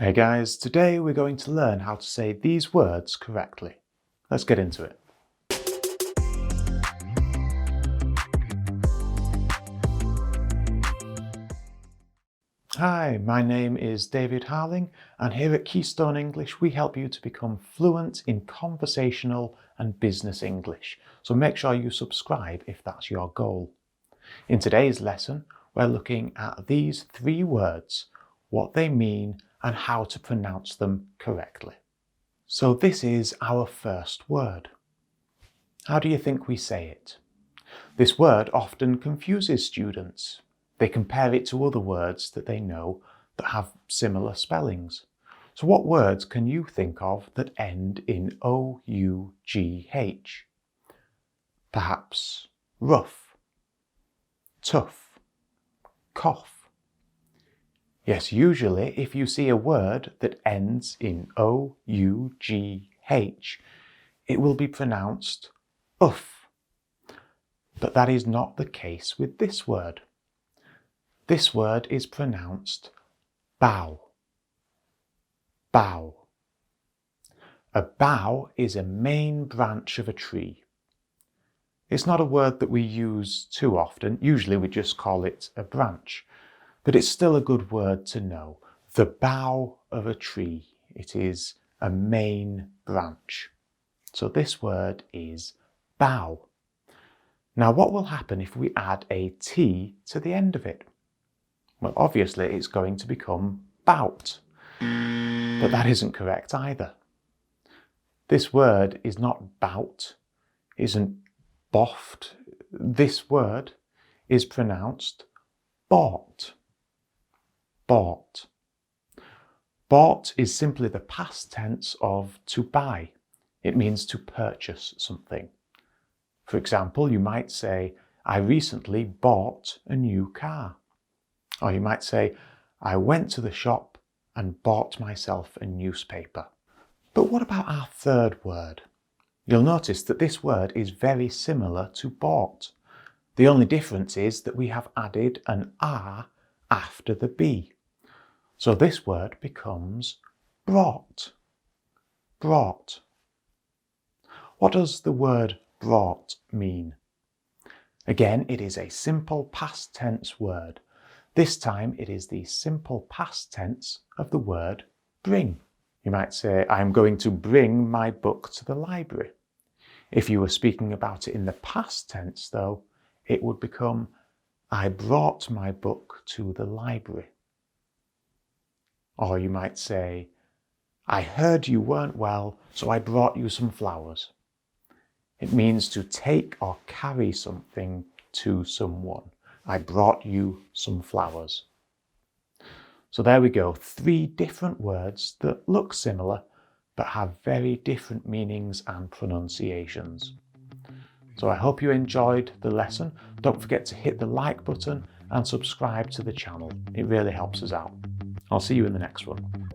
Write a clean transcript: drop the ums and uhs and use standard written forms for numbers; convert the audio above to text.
Hey guys, today we're going to learn how to say these words correctly. Let's get into it. Hi, my name is David Harling, and here at Keystone English we help you to become fluent in conversational and business English. So make sure you subscribe if that's your goal. In today's lesson, we're looking at these three words, what they mean, and how to pronounce them correctly. So this is our first word. How do you think we say it? This word often confuses students. They compare it to other words that they know that have similar spellings. So what words can you think of that end in O-U-G-H? Perhaps rough, tough, cough. Yes, usually if you see a word that ends in O-U-G-H, it will be pronounced uff. But that is not the case with this word. This word is pronounced bough. Bough. A bough is a main branch of a tree. It's not a word that we use too often. Usually we just call it a branch. But it's still a good word to know. The bough of a tree. It is a main branch. So this word is bough. Now what will happen if we add a T to the end of it? Well, obviously it's going to become bout. But that isn't correct either. This word is not bout, isn't boffed. This word is pronounced bought. Bought. Bought is simply the past tense of to buy. It means to purchase something. For example, you might say, I recently bought a new car. Or you might say, I went to the shop and bought myself a newspaper. But what about our third word? You'll notice that this word is very similar to bought. The only difference is that we have added an R after the B. So this word becomes brought. Brought. What does the word brought mean? Again, it is a simple past tense word. This time it is the simple past tense of the word bring. You might say, I'm going to bring my book to the library. If you were speaking about it in the past tense, though, it would become, I brought my book to the library. Or you might say, I heard you weren't well, so I brought you some flowers. It means to take or carry something to someone. I brought you some flowers. So there we go, three different words that look similar, but have very different meanings and pronunciations. So I hope you enjoyed the lesson. Don't forget to hit the like button and subscribe to the channel. It really helps us out. I'll see you in the next one.